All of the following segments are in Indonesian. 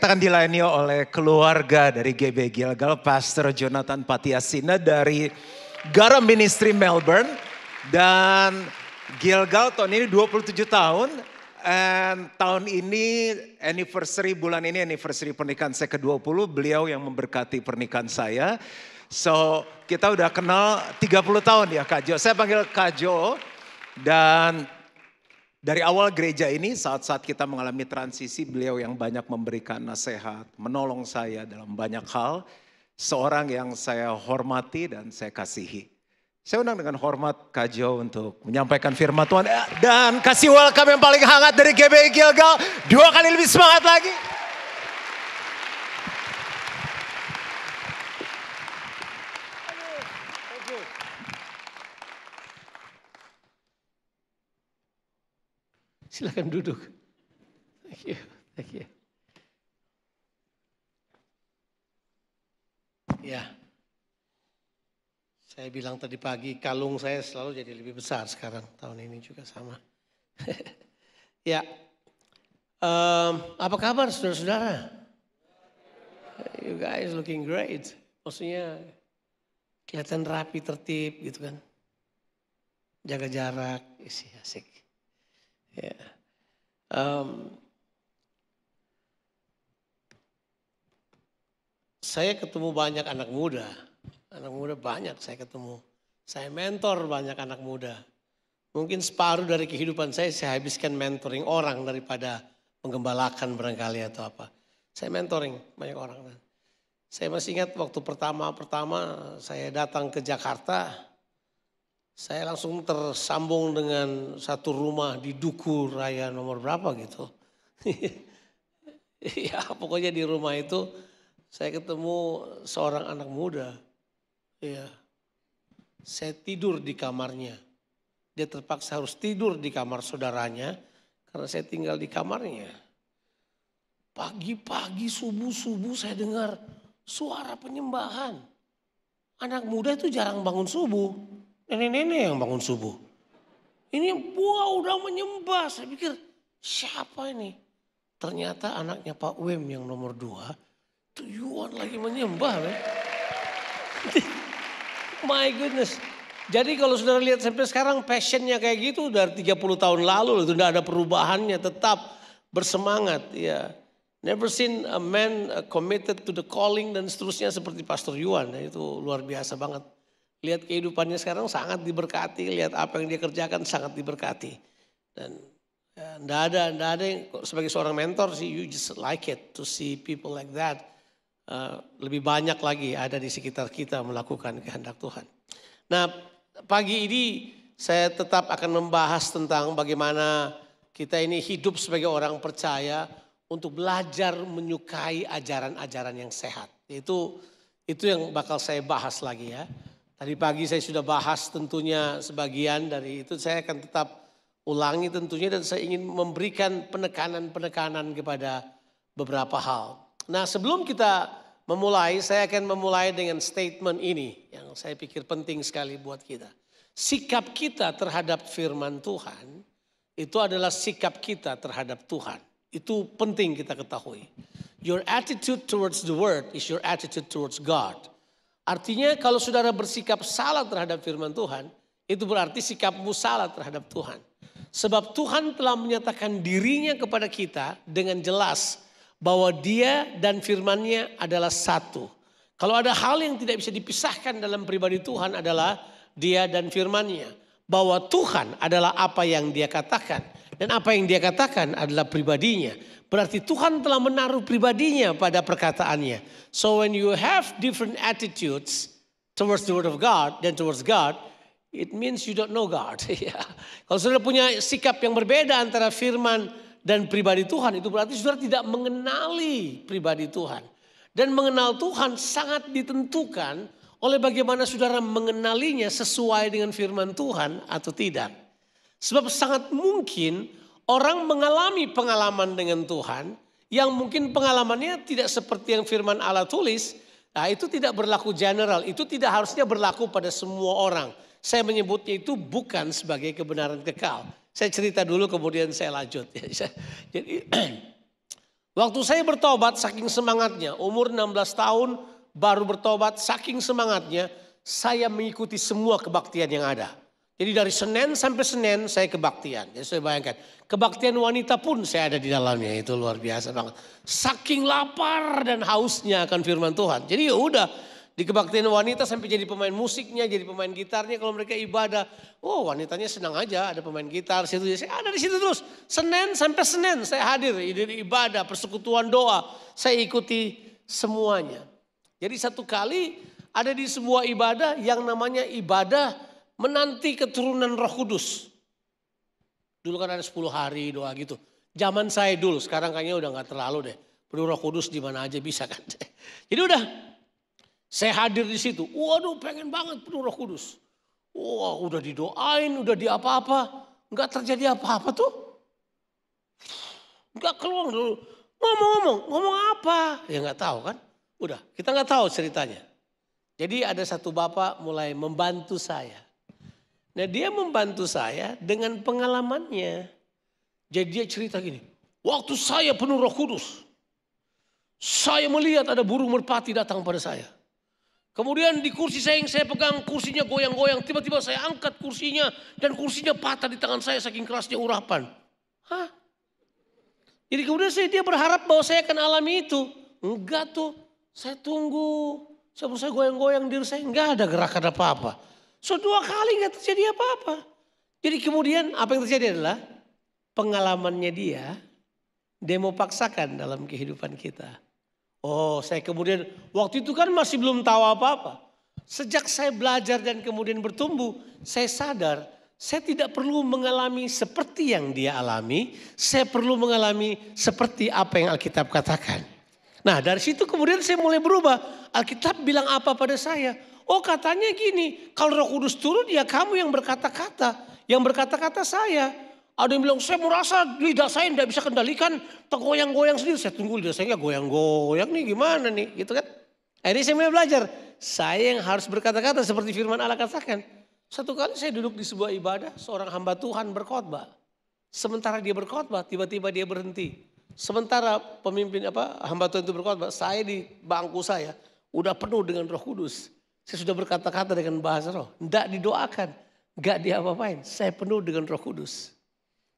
Kita akan dilayani oleh keluarga dari GB Gilgal, Pastor Jonathan Patiasina dari Garam Ministry Melbourne. Dan Gilgal tahun ini 27 tahun. And tahun ini bulan ini anniversary pernikahan saya ke-20. Beliau yang memberkati pernikahan saya. So kita udah kenal 30 tahun ya Kak Jo. Saya panggil Kak Jo. Dan dari awal gereja ini saat-saat kita mengalami transisi, beliau yang banyak memberikan nasihat, menolong saya dalam banyak hal. Seorang yang saya hormati dan saya kasihi. Saya undang dengan hormat Kak Jo untuk menyampaikan firman Tuhan. Dan kasih welcome yang paling hangat dari GBI Gilgal. 2 kali lebih semangat lagi. Silakan duduk. Thank you. Ya, saya bilang tadi pagi kalung saya selalu jadi lebih besar sekarang. Tahun ini juga sama. Ya, apa kabar saudara-saudara? You guys looking great. Maksudnya kelihatan rapi, tertib gitu kan. Jaga jarak, isi asik. Ya. Saya ketemu banyak anak muda banyak saya ketemu. Saya mentor banyak anak muda. Mungkin separuh dari kehidupan saya habiskan mentoring orang daripada menggembalakan barangkali atau apa. Saya mentoring banyak orang. Saya masih ingat waktu pertama saya datang ke Jakarta. Saya langsung tersambung dengan satu rumah di Duku Raya nomor berapa gitu. Ya pokoknya di rumah itu saya ketemu seorang anak muda. Ya, saya tidur di kamarnya. Dia terpaksa harus tidur di kamar saudaranya karena saya tinggal di kamarnya. Pagi-pagi subuh-subuh saya dengar suara penyembahan. Anak muda itu jarang bangun subuh. Nenek-nenek yang bangun subuh. Ini udah menyembah. Saya pikir siapa ini? Ternyata anaknya Pak Wem yang nomor 2. Tuyuan lagi menyembah. My goodness. Jadi kalau saudara lihat sampai sekarang passionnya kayak gitu dari 30 tahun lalu. Itu tidak ada perubahannya. Tetap bersemangat. Ya. Never seen a man committed to the calling dan seterusnya seperti Pastor Yuan. Itu luar biasa banget. Lihat kehidupannya sekarang sangat diberkati. Lihat apa yang dia kerjakan sangat diberkati. Dan enggak ada yang sebagai seorang mentor sih, you just like it to see people like that. Lebih banyak lagi ada di sekitar kita melakukan kehendak Tuhan. Nah pagi ini saya tetap akan membahas tentang bagaimana kita ini hidup sebagai orang percaya untuk belajar menyukai ajaran-ajaran yang sehat. Itu yang bakal saya bahas lagi ya. Tadi pagi saya sudah bahas tentunya sebagian dari itu, saya akan tetap ulangi tentunya dan saya ingin memberikan penekanan-penekanan kepada beberapa hal. Nah sebelum kita memulai, saya akan memulai dengan statement ini yang saya pikir penting sekali buat kita. Sikap kita terhadap firman Tuhan itu adalah sikap kita terhadap Tuhan. Itu penting kita ketahui. Your attitude towards the word is your attitude towards God. Artinya kalau saudara bersikap salah terhadap firman Tuhan, itu berarti sikapmu salah terhadap Tuhan. Sebab Tuhan telah menyatakan dirinya kepada kita dengan jelas bahwa dia dan firman-Nya adalah satu. Kalau ada hal yang tidak bisa dipisahkan dalam pribadi Tuhan adalah dia dan firman-Nya. Bahwa Tuhan adalah apa yang dia katakan. Dan apa yang dia katakan adalah pribadinya. Berarti Tuhan telah menaruh pribadinya pada perkataannya. So when you have different attitudes towards the word of God dan towards God, it means you don't know God. Kalau saudara punya sikap yang berbeda antara firman dan pribadi Tuhan, itu berarti saudara tidak mengenali pribadi Tuhan. Dan mengenal Tuhan sangat ditentukan oleh bagaimana saudara mengenalinya sesuai dengan firman Tuhan atau tidak. Sebab sangat mungkin orang mengalami pengalaman dengan Tuhan yang mungkin pengalamannya tidak seperti yang firman Allah tulis. Nah itu tidak berlaku general, itu tidak harusnya berlaku pada semua orang. Saya menyebutnya itu bukan sebagai kebenaran kekal. Saya cerita dulu kemudian saya lanjut. Jadi Waktu saya bertobat saking semangatnya, umur 16 tahun baru bertobat saking semangatnya, saya mengikuti semua kebaktian yang ada. Jadi dari Senin sampai Senin saya kebaktian. Jadi saya bayangkan, kebaktian wanita pun saya ada di dalamnya, itu luar biasa banget. Saking lapar dan hausnya akan firman Tuhan. Jadi ya udah, di kebaktian wanita sampai jadi pemain musiknya, jadi pemain gitarnya kalau mereka ibadah. Oh, wanitanya senang aja ada pemain gitar situ. Saya ada di situ terus. Senin sampai Senin saya hadir di ibadah, persekutuan doa. Saya ikuti semuanya. Jadi satu kali ada di sebuah ibadah yang namanya ibadah menanti keturunan Roh Kudus. Dulu kan ada 10 hari doa gitu. Zaman saya dulu, sekarang kayaknya udah gak terlalu deh. Penuh Roh Kudus di mana aja bisa kan. Jadi udah, saya hadir di situ. Waduh, pengen banget penuh Roh Kudus. Wah, udah didoain, udah di apa-apa. Enggak terjadi apa-apa tuh. Enggak keluar dulu. Ngomong apa? Ya enggak tahu kan. Udah, kita enggak tahu ceritanya. Jadi ada satu bapak mulai membantu saya. Nah, dia membantu saya dengan pengalamannya. Jadi dia cerita gini. Waktu saya penuh Roh Kudus, saya melihat ada burung merpati datang pada saya. Kemudian di kursi saya yang saya pegang, kursinya goyang-goyang. Tiba-tiba saya angkat kursinya dan kursinya patah di tangan saya saking kerasnya urapan. Hah? Jadi kemudian dia berharap bahwa saya akan alami itu. Enggak tuh, saya tunggu. Saya goyang-goyang diri saya, enggak ada gerakan apa-apa. So 2 kali enggak terjadi apa-apa. Jadi kemudian apa yang terjadi adalah pengalamannya dia mau paksakan dalam kehidupan kita. Oh, saya kemudian waktu itu kan masih belum tahu apa-apa. Sejak saya belajar dan kemudian bertumbuh, saya sadar saya tidak perlu mengalami seperti yang dia alami. Saya perlu mengalami seperti apa yang Alkitab katakan. Nah, dari situ kemudian saya mulai berubah. Alkitab bilang apa pada saya? Oh, katanya gini, kalau Roh Kudus turun ya kamu yang berkata-kata. Yang berkata-kata saya. Ada yang bilang, saya merasa lidah saya tidak bisa kendalikan, tergoyang-goyang sendiri. Saya tunggu lidah saya nggak goyang-goyang nih, gimana nih, gitu kan. Akhirnya saya mulai belajar, saya yang harus berkata-kata seperti firman Allah katakan. Satu kali saya duduk di sebuah ibadah, seorang hamba Tuhan berkhotbah. Sementara dia berkhotbah, tiba-tiba dia berhenti. Sementara hamba Tuhan itu berkhotbah, saya di bangku saya udah penuh dengan Roh Kudus. Saya sudah berkata-kata dengan bahasa roh, tidak didoakan, nggak diapa-apain. Saya penuh dengan Roh Kudus.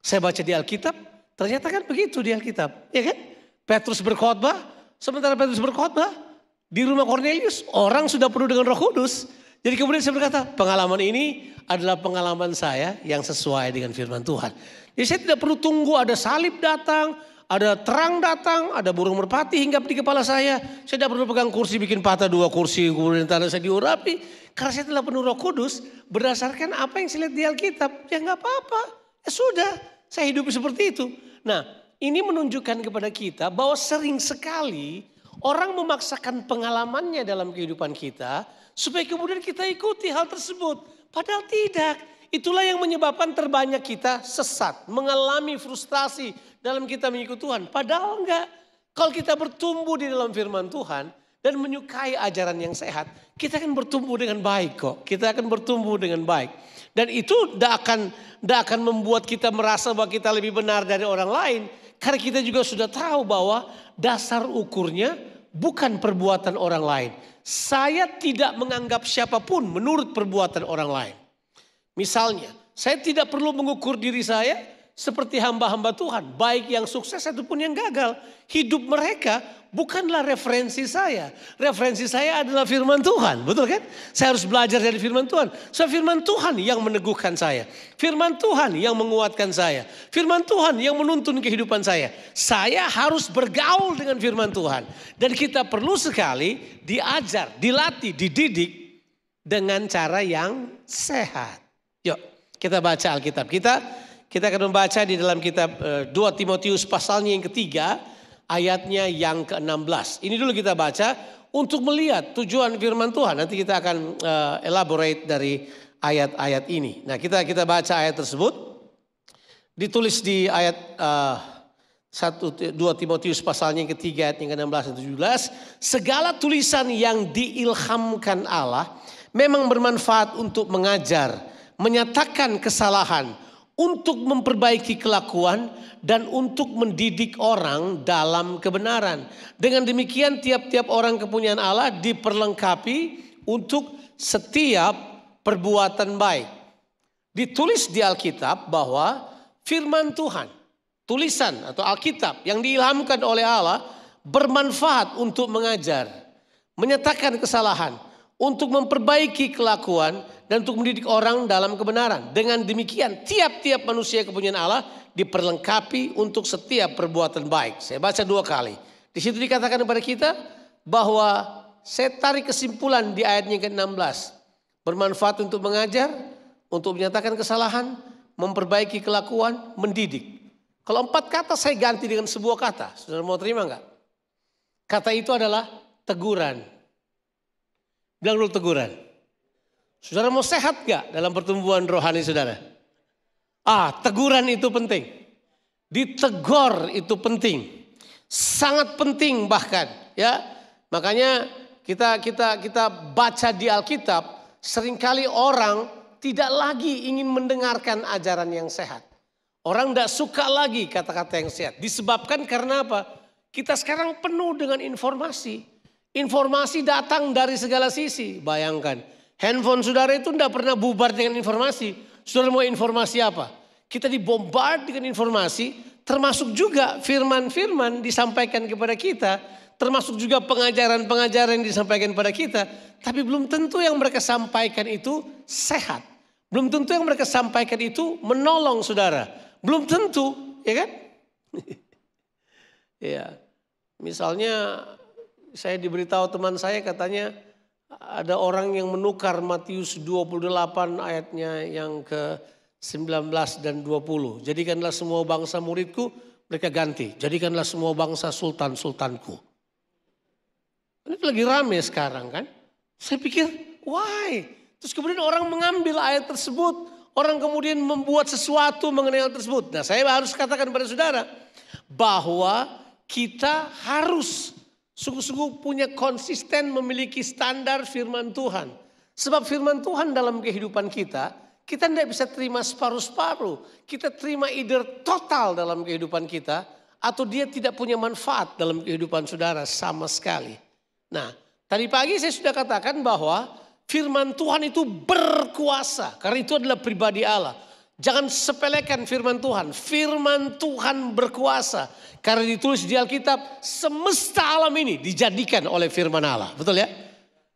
Saya baca di Alkitab, ternyata kan begitu di Alkitab. Ya kan? Petrus berkhotbah, sementara Petrus berkhotbah di rumah Cornelius, orang sudah penuh dengan Roh Kudus. Jadi kemudian saya berkata, pengalaman ini adalah pengalaman saya yang sesuai dengan firman Tuhan. Jadi saya tidak perlu tunggu ada salib datang, ada terang datang, ada burung merpati hinggap di kepala saya. Saya tidak perlu pegang kursi, bikin patah 2 kursi, kemudian tanah saya diurapi. Karena saya telah penuh Roh Kudus berdasarkan apa yang saya lihat di Alkitab. Ya nggak apa-apa. Ya sudah, saya hidup seperti itu. Nah, ini menunjukkan kepada kita bahwa sering sekali orang memaksakan pengalamannya dalam kehidupan kita supaya kemudian kita ikuti hal tersebut. Padahal tidak. Itulah yang menyebabkan terbanyak kita sesat, mengalami frustasi dalam kita mengikuti Tuhan. Padahal enggak. Kalau kita bertumbuh di dalam firman Tuhan dan menyukai ajaran yang sehat, kita akan bertumbuh dengan baik kok. Kita akan bertumbuh dengan baik. Dan itu tidak akan membuat kita merasa bahwa kita lebih benar dari orang lain. Karena kita juga sudah tahu bahwa dasar ukurnya bukan perbuatan orang lain. Saya tidak menganggap siapapun menurut perbuatan orang lain. Misalnya, saya tidak perlu mengukur diri saya seperti hamba-hamba Tuhan. Baik yang sukses ataupun yang gagal. Hidup mereka bukanlah referensi saya. Referensi saya adalah firman Tuhan. Betul kan? Saya harus belajar dari firman Tuhan. So, firman Tuhan yang meneguhkan saya. Firman Tuhan yang menguatkan saya. Firman Tuhan yang menuntun kehidupan saya. Saya harus bergaul dengan firman Tuhan. Dan kita perlu sekali diajar, dilatih, dididik dengan cara yang sehat. Yuk kita baca Alkitab. Kita akan membaca di dalam kitab 2 Timotius pasalnya yang ketiga. Ayatnya yang ke-16. Ini dulu kita baca untuk melihat tujuan firman Tuhan. Nanti kita akan elaborate dari ayat-ayat ini. Nah kita baca ayat tersebut. Ditulis di ayat 2 Timotius pasalnya yang ketiga ayat yang ke-16 dan 17. Segala tulisan yang diilhamkan Allah memang bermanfaat untuk mengajar, menyatakan kesalahan, untuk memperbaiki kelakuan, dan untuk mendidik orang dalam kebenaran. Dengan demikian tiap-tiap orang kepunyaan Allah diperlengkapi untuk setiap perbuatan baik. Ditulis di Alkitab bahwa firman Tuhan, tulisan atau Alkitab yang diilhamkan oleh Allah bermanfaat untuk mengajar, menyatakan kesalahan, untuk memperbaiki kelakuan, dan untuk mendidik orang dalam kebenaran. Dengan demikian tiap-tiap manusia kepunyaan Allah diperlengkapi untuk setiap perbuatan baik. Saya baca 2 kali. Di situ dikatakan kepada kita bahwa saya tarik kesimpulan di ayatnya ke-16. Bermanfaat untuk mengajar, untuk menyatakan kesalahan, memperbaiki kelakuan, mendidik. Kalau 4 kata saya ganti dengan sebuah kata. Saudara mau terima enggak? Kata itu adalah teguran. Bilang dulu teguran. Saudara mau sehat gak dalam pertumbuhan rohani saudara? Teguran itu penting. Ditegur itu penting. Sangat penting bahkan, ya. Makanya kita baca di Alkitab, seringkali orang tidak lagi ingin mendengarkan ajaran yang sehat. Orang tidak suka lagi kata-kata yang sehat. Disebabkan karena apa? Kita sekarang penuh dengan informasi. Informasi datang dari segala sisi. Bayangkan. Handphone saudara itu tidak pernah bubar dengan informasi. Saudara mau informasi apa? Kita dibombard dengan informasi. Termasuk juga firman-firman disampaikan kepada kita. Termasuk juga pengajaran-pengajaran yang disampaikan kepada kita. Tapi belum tentu yang mereka sampaikan itu sehat. Belum tentu yang mereka sampaikan itu menolong saudara. Belum tentu, ya kan? Ya, misalnya saya diberitahu teman saya katanya ada orang yang menukar Matius 28 ayatnya yang ke-19 dan 20. Jadikanlah semua bangsa muridku, mereka ganti. Jadikanlah semua bangsa sultan-sultanku. Ini lagi rame sekarang kan. Saya pikir, why? Terus kemudian orang mengambil ayat tersebut. Orang kemudian membuat sesuatu mengenai hal tersebut. Nah saya harus katakan pada saudara. Bahwa kita harus sungguh-sungguh punya konsisten memiliki standar firman Tuhan. Sebab firman Tuhan dalam kehidupan kita tidak bisa terima separuh-separuh. Kita terima either total dalam kehidupan kita. Atau dia tidak punya manfaat dalam kehidupan saudara sama sekali. Nah tadi pagi saya sudah katakan bahwa firman Tuhan itu berkuasa. Karena itu adalah pribadi Allah. Jangan sepelekan firman Tuhan. Firman Tuhan berkuasa. Karena ditulis di Alkitab, semesta alam ini dijadikan oleh firman Allah. Betul ya?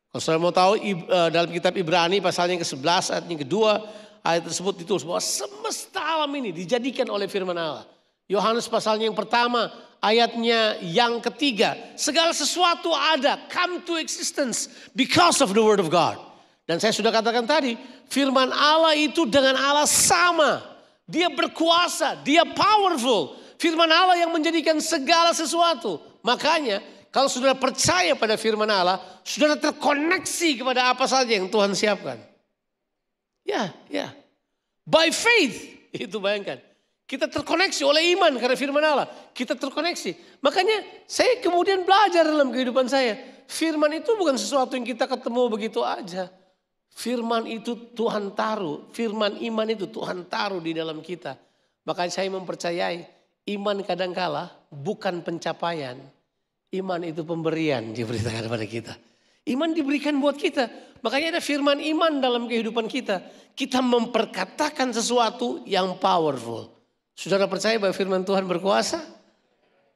Kalau saudara mau tahu dalam kitab Ibrani pasalnya yang ke-11 ayat yang kedua. Ayat tersebut ditulis bahwa semesta alam ini dijadikan oleh firman Allah. Yohanes pasalnya yang pertama ayatnya yang ketiga. Segala sesuatu ada, come to existence because of the word of God. Dan saya sudah katakan tadi, firman Allah itu dengan Allah sama. Dia berkuasa, dia powerful. Firman Allah yang menjadikan segala sesuatu. Makanya kalau saudara percaya pada firman Allah, saudara terkoneksi kepada apa saja yang Tuhan siapkan. Ya. By faith, itu bayangkan. Kita terkoneksi oleh iman karena firman Allah. Kita terkoneksi. Makanya saya kemudian belajar dalam kehidupan saya. Firman itu bukan sesuatu yang kita ketemu begitu aja. Firman itu Tuhan taruh. Firman iman itu Tuhan taruh di dalam kita. Makanya saya mempercayai. Iman kadangkala bukan pencapaian. Iman itu pemberian diberitakan kepada kita. Iman diberikan buat kita. Makanya ada firman iman dalam kehidupan kita. Kita memperkatakan sesuatu yang powerful. Saudara percaya bahwa firman Tuhan berkuasa?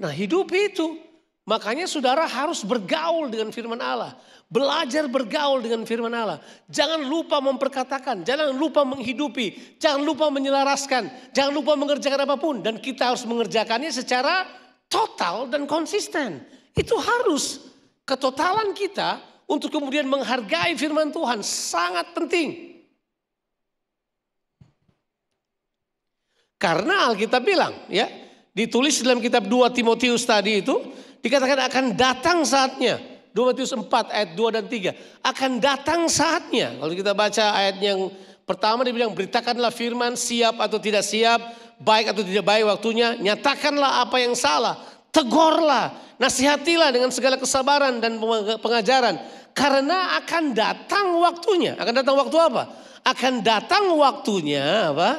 Nah hidup itu. Makanya saudara harus bergaul dengan firman Allah. Belajar bergaul dengan firman Allah. Jangan lupa memperkatakan. Jangan lupa menghidupi. Jangan lupa menyelaraskan. Jangan lupa mengerjakan apapun. Dan kita harus mengerjakannya secara total dan konsisten. Itu harus. Ketotalan kita untuk kemudian menghargai firman Tuhan sangat penting. Karena Alkitab bilang ya. Ditulis dalam kitab 2 Timotius tadi itu. Dikatakan akan datang saatnya. 2 Matius 4 ayat 2 dan 3. Akan datang saatnya. Kalau kita baca ayat yang pertama dia bilang beritakanlah firman siap atau tidak siap. Baik atau tidak baik waktunya. Nyatakanlah apa yang salah. Tegurlah. Nasihatilah dengan segala kesabaran dan pengajaran. Karena akan datang waktunya. Akan datang waktu apa? Akan datang waktunya apa?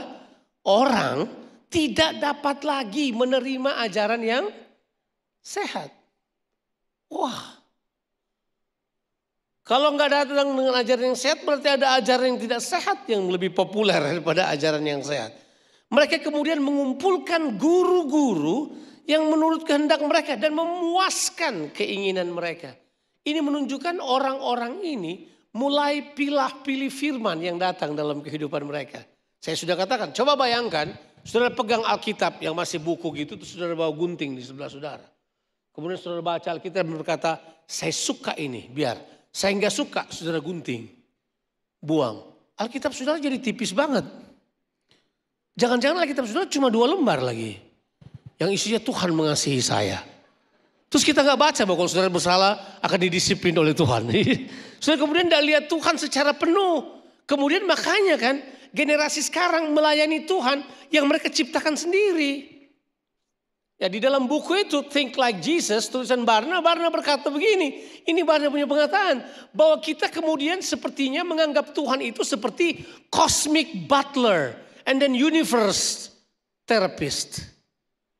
orang tidak dapat lagi menerima ajaran yang sehat. Wah. Kalau nggak datang dengan ajaran yang sehat, berarti ada ajaran yang tidak sehat yang lebih populer daripada ajaran yang sehat. Mereka kemudian mengumpulkan guru-guru yang menurut kehendak mereka dan memuaskan keinginan mereka. Ini menunjukkan orang-orang ini mulai pilih firman yang datang dalam kehidupan mereka. Saya sudah katakan, coba bayangkan, saudara pegang Alkitab yang masih buku gitu, terus saudara bawa gunting di sebelah saudara. Kemudian saudara baca Alkitab dan berkata, saya suka ini, biar. Saya nggak suka, saudara gunting. Buang. Alkitab saudara jadi tipis banget. Jangan-jangan Alkitab saudara cuma 2 lembar lagi. Yang isinya Tuhan mengasihi saya. Terus kita nggak baca bahwa kalau saudara bersalah akan didisiplin oleh Tuhan. Saudara kemudian tidak lihat Tuhan secara penuh. Kemudian makanya kan generasi sekarang melayani Tuhan yang mereka ciptakan sendiri. Ya di dalam buku itu Think Like Jesus tulisan Barna berkata begini. Ini Barna punya pengataan. Bahwa kita kemudian sepertinya menganggap Tuhan itu seperti cosmic butler and then universe therapist.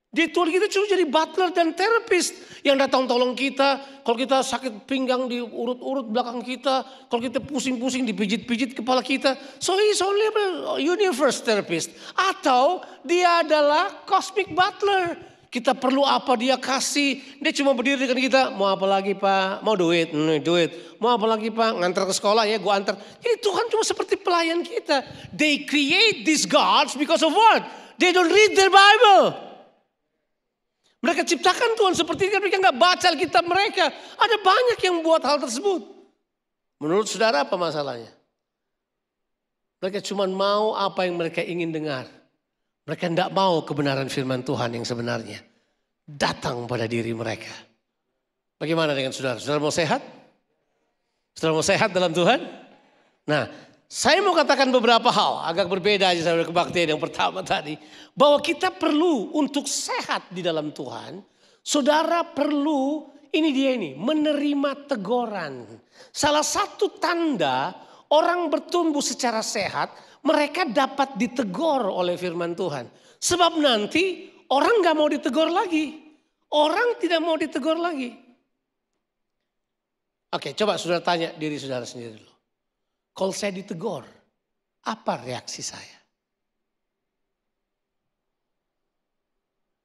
Dia Tuhan kita cuma jadi butler dan terapis yang datang tolong kita. Kalau kita sakit pinggang diurut-urut belakang kita. Kalau kita pusing-pusing dipijit-pijit kepala kita. So he's only a universe therapist. Atau dia adalah cosmic butler. Kita perlu apa dia kasih. Dia cuma berdiri dengan kita. Mau apa lagi Pak? Mau duit? Duit. Mau apa lagi Pak? Ngantar ke sekolah ya gue antar. Jadi Tuhan cuma seperti pelayan kita. They create these gods because of what? They don't read their Bible. Mereka ciptakan Tuhan seperti ini, mereka nggak baca Alkitab mereka. Ada banyak yang buat hal tersebut. Menurut saudara apa masalahnya? Mereka cuma mau apa yang mereka ingin dengar. Mereka tidak mau kebenaran firman Tuhan yang sebenarnya datang pada diri mereka. Bagaimana dengan saudara? Saudara mau sehat? Saudara mau sehat dalam Tuhan? Nah, saya mau katakan beberapa hal, agak berbeda aja saudara kebaktian yang pertama tadi. Bahwa kita perlu untuk sehat di dalam Tuhan, saudara perlu, ini dia ini, menerima teguran. Salah satu tanda orang bertumbuh secara sehat, mereka dapat ditegur oleh firman Tuhan. Sebab nanti orang gak mau ditegur lagi. Orang tidak mau ditegur lagi. Oke, coba saudara tanya diri saudara sendiri dulu. Kalau saya ditegur, apa reaksi saya?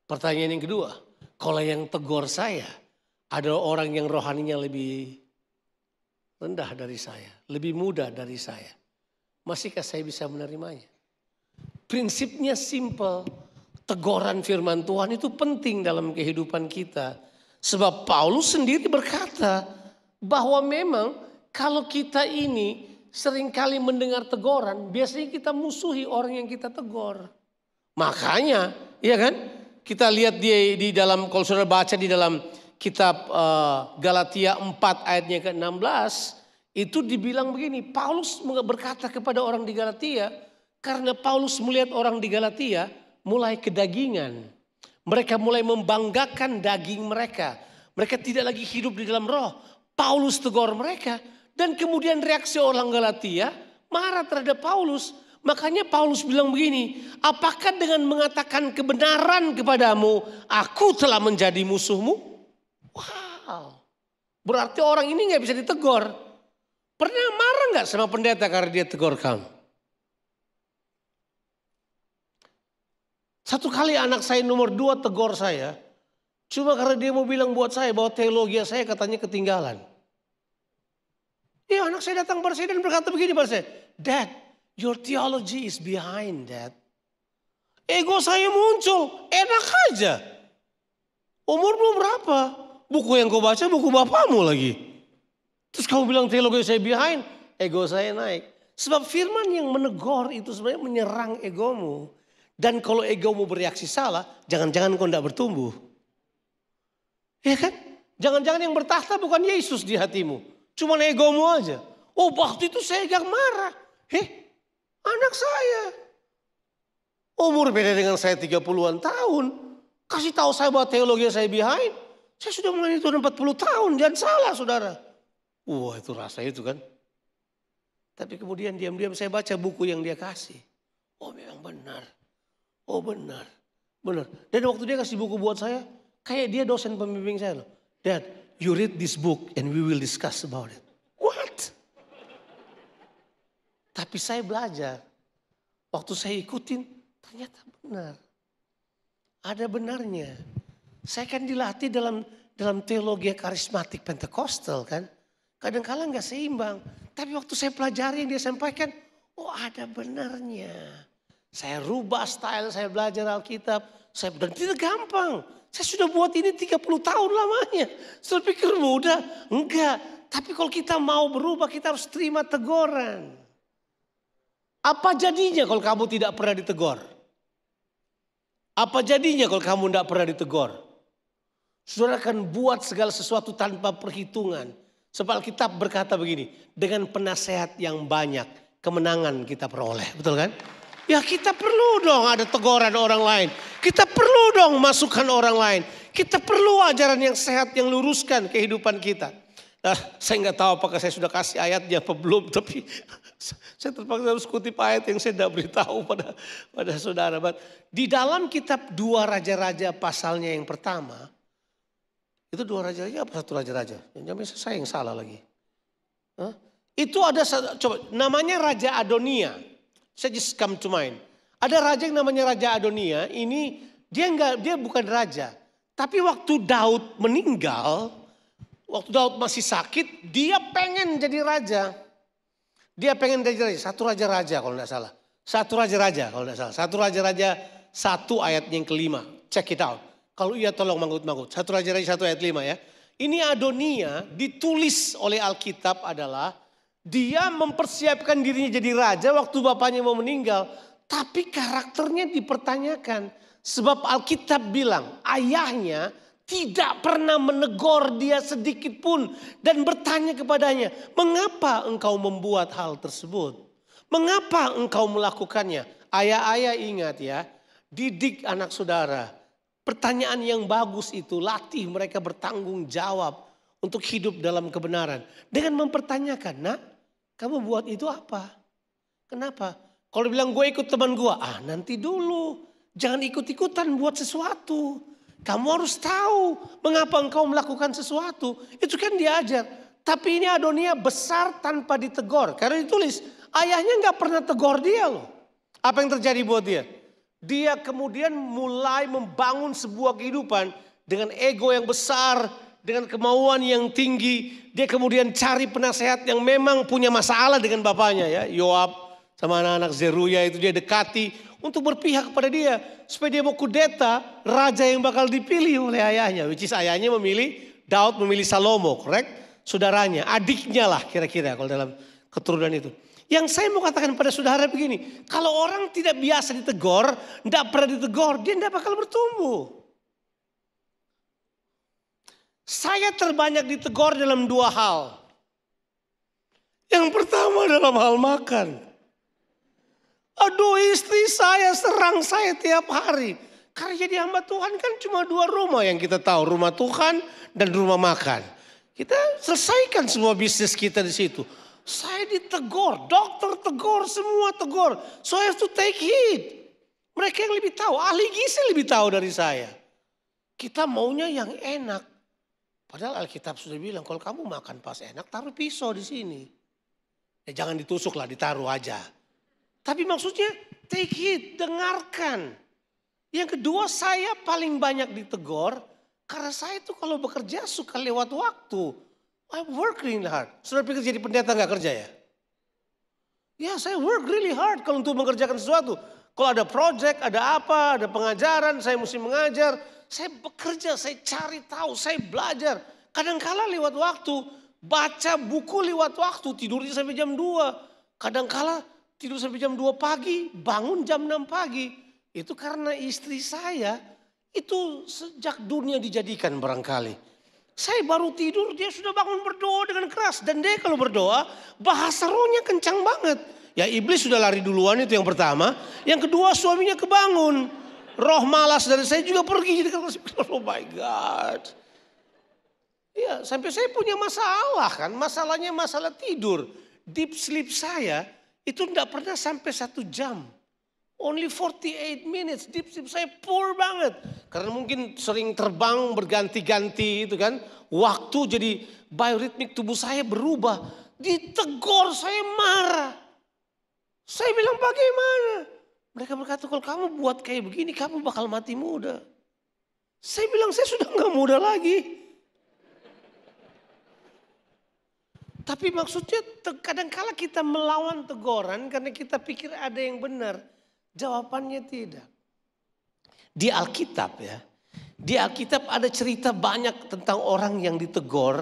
Pertanyaan yang kedua, kalau yang tegur saya adalah orang yang rohaninya lebih rendah dari saya, lebih muda dari saya, masihkah saya bisa menerimanya? Prinsipnya simple, teguran firman Tuhan itu penting dalam kehidupan kita. Sebab Paulus sendiri berkata bahwa memang kalau kita ini seringkali mendengar teguran, biasanya kita musuhi orang yang kita tegur. Makanya, ya kan? Kita lihat di dalam, kalau saudara baca di dalam kitab Galatia 4 ayatnya ke-16, itu dibilang begini, Paulus berkata kepada orang di Galatia, karena Paulus melihat orang di Galatia mulai kedagingan. Mereka mulai membanggakan daging mereka. Mereka tidak lagi hidup di dalam roh. Paulus tegur mereka. Dan kemudian reaksi orang Galatia marah terhadap Paulus. Makanya Paulus bilang begini, apakah dengan mengatakan kebenaran kepadamu, aku telah menjadi musuhmu? Wow, berarti orang ini gak bisa ditegur. Pernah marah gak sama pendeta karena dia tegur kamu? Satu kali anak saya nomor 2 tegur saya, cuma karena dia mau bilang buat saya bahwa teologi saya katanya ketinggalan. Ya anak saya datang pada saya dan berkata begini pada saya, Dad, your theology is behind that. Ego saya muncul, enak aja. Umurmu berapa? Buku yang kau baca buku bapamu lagi. Terus kamu bilang teologi saya behind, ego saya naik. Sebab firman yang menegur itu sebenarnya menyerang egomu. Dan kalau egomu bereaksi salah, jangan-jangan kau tidak bertumbuh. Ya kan? Jangan-jangan yang bertahta bukan Yesus di hatimu. Cuma egomu aja. Oh waktu itu saya agak marah. Anak saya. Umur beda dengan saya 30-an tahun. Kasih tahu saya bahwa teologi saya behind. Saya sudah melayani Tuhan 40 tahun. Jangan salah saudara. Wah itu rasa itu kan. Tapi kemudian diam-diam saya baca buku yang dia kasih. Oh memang benar. Oh benar, benar. Dan waktu dia kasih buku buat saya, kayak dia dosen pembimbing saya loh. Dad, you read this book and we will discuss about it. What? Tapi saya belajar. Waktu saya ikutin, ternyata benar. Ada benarnya. Saya kan dilatih dalam teologi karismatik Pentekostal kan. Kadang-kala nggak seimbang. Tapi waktu saya pelajari yang dia sampaikan, oh ada benarnya. Saya rubah style, saya belajar Alkitab. Dan tidak gampang. Saya sudah buat ini 30 tahun lamanya. Saya pikir mudah. Enggak. Tapi kalau kita mau berubah, kita harus terima teguran. Apa jadinya kalau kamu tidak pernah ditegur? Apa jadinya kalau kamu tidak pernah ditegur? Saudara akan buat segala sesuatu tanpa perhitungan. Sebab Alkitab berkata begini, dengan penasehat yang banyak, kemenangan kita peroleh. Betul kan? Ya kita perlu dong ada teguran orang lain. Kita perlu dong masukan orang lain. Kita perlu ajaran yang sehat yang luruskan kehidupan kita. Nah, saya nggak tahu apakah saya sudah kasih ayatnya apa belum. Tapi saya terpaksa harus kutip ayat yang saya tidak beritahu pada saudara. Di dalam kitab 2 Raja-Raja pasalnya yang pertama. Itu 2 Raja-Raja apa 1 Raja-Raja? Jangan saya yang salah lagi. Itu ada, coba namanya Raja Adonia. Saya just come to mind. Ada raja yang namanya Raja Adonia. Ini dia bukan raja. Tapi waktu Daud meninggal, waktu Daud masih sakit, dia pengen jadi raja. Dia pengen jadi raja. 1 Raja-Raja kalau tidak salah. 1 Raja-Raja kalau tidak salah. 1 Raja-Raja 1 ayat yang kelima. Check it out. Kalau iya tolong manggut-manggut. 1 Raja-Raja 1 ayat 5 ya. Ini Adonia ditulis oleh Alkitab adalah dia mempersiapkan dirinya jadi raja waktu bapaknya mau meninggal. Tapi karakternya dipertanyakan. Sebab Alkitab bilang ayahnya tidak pernah menegur dia sedikit pun. Dan bertanya kepadanya, mengapa engkau membuat hal tersebut? Mengapa engkau melakukannya? Ayah-ayah ingat ya, didik anak saudara. Pertanyaan yang bagus itu latih mereka bertanggung jawab untuk hidup dalam kebenaran. Dengan mempertanyakan, nak kamu buat itu apa? Kenapa? Kalau bilang gue ikut teman gue, nanti dulu. Jangan ikut-ikutan buat sesuatu. Kamu harus tahu mengapa engkau melakukan sesuatu. Itu kan diajar. Tapi ini Adonia besar tanpa ditegur. Karena ditulis ayahnya gak pernah tegur dia loh. Apa yang terjadi buat dia? Dia kemudian mulai membangun sebuah kehidupan dengan ego yang besar, dengan kemauan yang tinggi. Dia kemudian cari penasehat yang memang punya masalah dengan bapaknya ya. Yoab sama anak-anak Zeruya itu dia dekati untuk berpihak kepada dia. Supaya dia mau kudeta raja yang bakal dipilih oleh ayahnya. Which is ayahnya memilih Daud memilih Salomo, correct? Saudaranya, adiknya lah kira-kira kalau dalam keturunan itu. Yang saya mau katakan pada saudara begini. Kalau orang tidak biasa ditegur, tidak pernah ditegur, dia tidak bakal bertumbuh. Saya terbanyak ditegur dalam 2 hal. Yang pertama dalam hal makan. Aduh istri saya serang saya tiap hari. Karena jadi hamba Tuhan kan cuma 2 rumah yang kita tahu. Rumah Tuhan dan rumah makan. Kita selesaikan semua bisnis kita di situ. Saya ditegur, dokter tegur, semua tegur. So I have to take heed. Mereka yang lebih tahu, ahli gizi lebih tahu dari saya. Kita maunya yang enak. Padahal Alkitab sudah bilang kalau kamu makan pas enak taruh pisau di sini. Jangan ditusuk lah, ditaruh aja. Tapi maksudnya take heed, dengarkan. Yang kedua saya paling banyak ditegur karena saya tuh kalau bekerja suka lewat waktu. I work really hard. Saudara pikir jadi pendeta gak kerja ya? Ya saya work really hard kalau untuk mengerjakan sesuatu. Kalau ada project, ada apa, ada pengajaran, saya mesti mengajar. Saya bekerja, saya cari tahu, saya belajar. Kadang-kala lewat waktu, baca buku lewat waktu, tidurnya sampai jam 2. Kadang-kala tidur sampai jam 2 pagi, bangun jam 6 pagi. Itu karena istri saya itu sejak dunia dijadikan barangkali. Saya baru tidur, dia sudah bangun berdoa dengan keras. Dan dia kalau berdoa, bahasa rohnya kencang banget. Ya iblis sudah lari duluan itu yang pertama. Yang kedua suaminya kebangun. Roh malas dari saya juga pergi. Oh my God. Ya sampai saya punya masalah kan. Masalahnya masalah tidur. Deep sleep saya itu tidak pernah sampai 1 jam. Only 48 minutes, deep sleep saya poor banget. Karena mungkin sering terbang berganti-ganti itu kan. Waktu jadi bioritmik tubuh saya berubah. Ditegur saya marah. Saya bilang bagaimana? Mereka berkata kalau kamu buat kayak begini kamu bakal mati muda. Saya bilang saya sudah gak muda lagi. Tapi maksudnya kadang-kala kita melawan teguran karena kita pikir ada yang benar. Jawabannya tidak. Di Alkitab ya. Di Alkitab ada cerita banyak tentang orang yang ditegur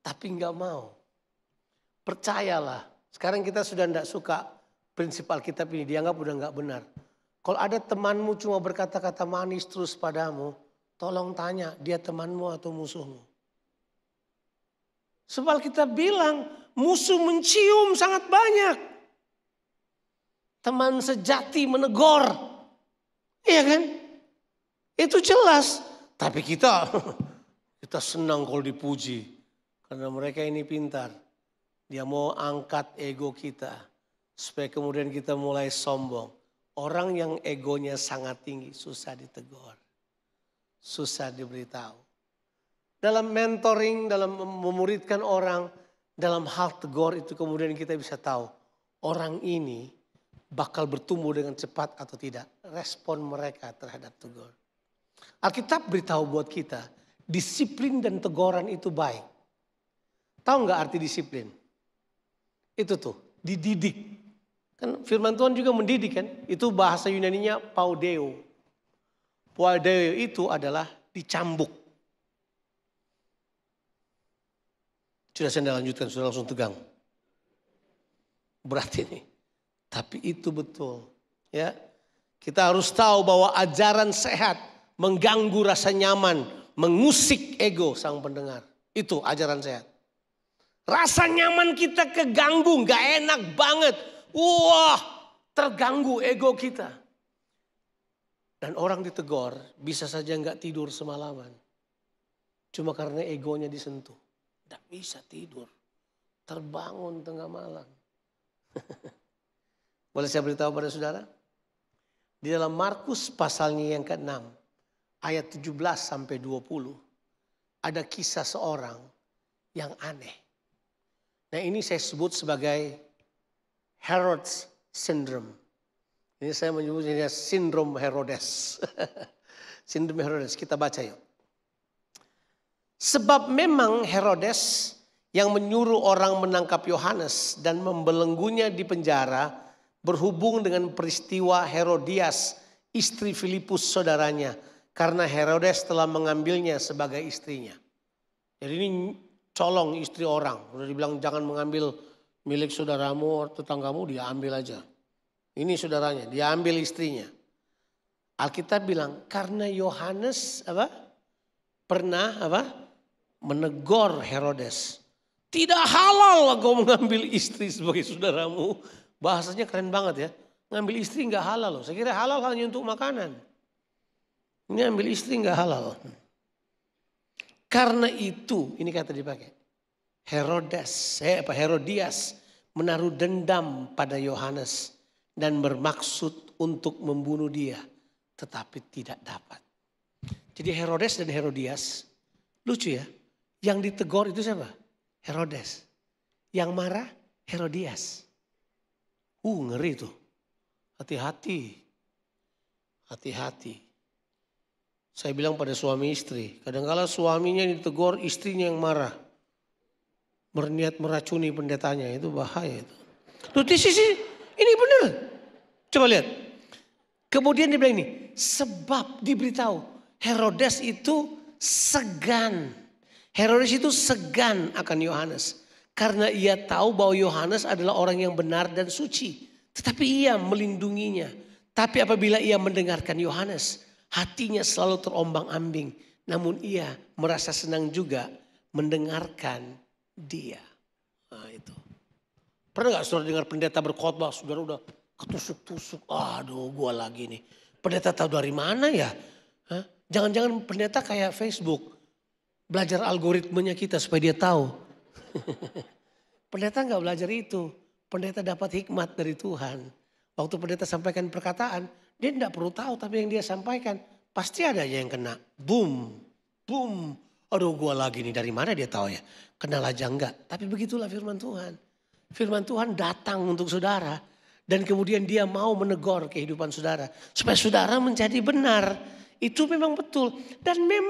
tapi gak mau. Percayalah. Sekarang kita sudah tidak suka prinsip Alkitab ini. Dianggap udah gak benar. Kalau ada temanmu cuma berkata-kata manis terus padamu. Tolong tanya dia temanmu atau musuhmu. Sebab kita bilang musuh mencium sangat banyak. Teman sejati menegur. Iya kan? Itu jelas. Tapi kita senang kalau dipuji. Karena mereka ini pintar. Dia mau angkat ego kita. Supaya kemudian kita mulai sombong. Orang yang egonya sangat tinggi susah ditegur. Susah diberitahu. Dalam mentoring, dalam memuridkan orang, dalam hal tegur itu kemudian kita bisa tahu. Orang ini bakal bertumbuh dengan cepat atau tidak. Respon mereka terhadap tegur. Alkitab beritahu buat kita. Disiplin dan teguran itu baik. Tahu nggak arti disiplin? Itu tuh, dididik. Kan firman Tuhan juga mendidik kan. Itu bahasa Yunaninya paudeo. Paudeo itu adalah dicambuk. Sudah saya lanjutkan, sudah langsung tegang. Berat ini. Tapi itu betul. Ya, kita harus tahu bahwa ajaran sehat mengganggu rasa nyaman, mengusik ego sang pendengar. Itu ajaran sehat. Rasa nyaman kita keganggu, gak enak banget. Wah, terganggu ego kita. Dan orang ditegur bisa saja gak tidur semalaman. Cuma karena egonya disentuh. Tidak bisa tidur. Terbangun tengah malam. Boleh saya beritahu pada saudara? Di dalam Markus pasalnya yang ke-6. Ayat 17 sampai 20. Ada kisah seorang yang aneh. Nah ini saya sebut sebagai Herod's Syndrome. Ini saya menyebutnya sindrom Herodes. Sindrom Herodes, kita baca yuk. Sebab memang Herodes yang menyuruh orang menangkap Yohanes dan membelenggunya di penjara berhubung dengan peristiwa Herodias, istri Filipus saudaranya. Karena Herodes telah mengambilnya sebagai istrinya. Jadi ini colong istri orang. Udah dibilang jangan mengambil milik saudaramu, tetanggamu, dia ambil aja. Ini saudaranya, dia ambil istrinya. Alkitab bilang karena Yohanes pernah menegur Herodes. Tidak halal kau mengambil istri sebagai saudaramu. Bahasanya keren banget ya. Ngambil istri gak halal loh. Saya kira halal hanya untuk makanan. Ini ambil istri gak halal. Karena itu, ini kata dipakai. Herodias menaruh dendam pada Yohanes. Dan bermaksud untuk membunuh dia. Tetapi tidak dapat. Jadi Herodes dan Herodias. Lucu ya. Yang ditegur itu siapa? Herodes. Yang marah Herodias. Ngeri tuh. Hati-hati. Hati-hati. Saya bilang pada suami istri. Kadang-kala suaminya ditegur, istrinya yang marah. Berniat meracuni pendetanya. Itu bahaya itu. Tuh di sisi ini benar. Coba lihat. Kemudian dia bilang ini. Sebab diberitahu. Herodes itu segan. Herodes itu segan akan Yohanes. Karena ia tahu bahwa Yohanes adalah orang yang benar dan suci. Tetapi ia melindunginya. Tapi apabila ia mendengarkan Yohanes, hatinya selalu terombang-ambing. Namun ia merasa senang juga mendengarkan dia. Nah itu. Pernah gak saudara dengar pendeta berkhotbah, saudara udah ketusuk-tusuk. Aduh gua lagi nih. Pendeta tahu dari mana ya? Hah? Jangan-jangan pendeta kayak Facebook. Belajar algoritmenya kita supaya dia tahu. Pendeta gak belajar itu. Pendeta dapat hikmat dari Tuhan. Waktu pendeta sampaikan perkataan, dia tidak perlu tahu tapi yang dia sampaikan pasti ada aja yang kena. Boom, boom. Aduh gua lagi nih, dari mana dia tahu ya? Kenal aja enggak. Tapi begitulah firman Tuhan. Firman Tuhan datang untuk saudara. Dan kemudian dia mau menegur kehidupan saudara. Supaya saudara menjadi benar. Itu memang betul. Dan memang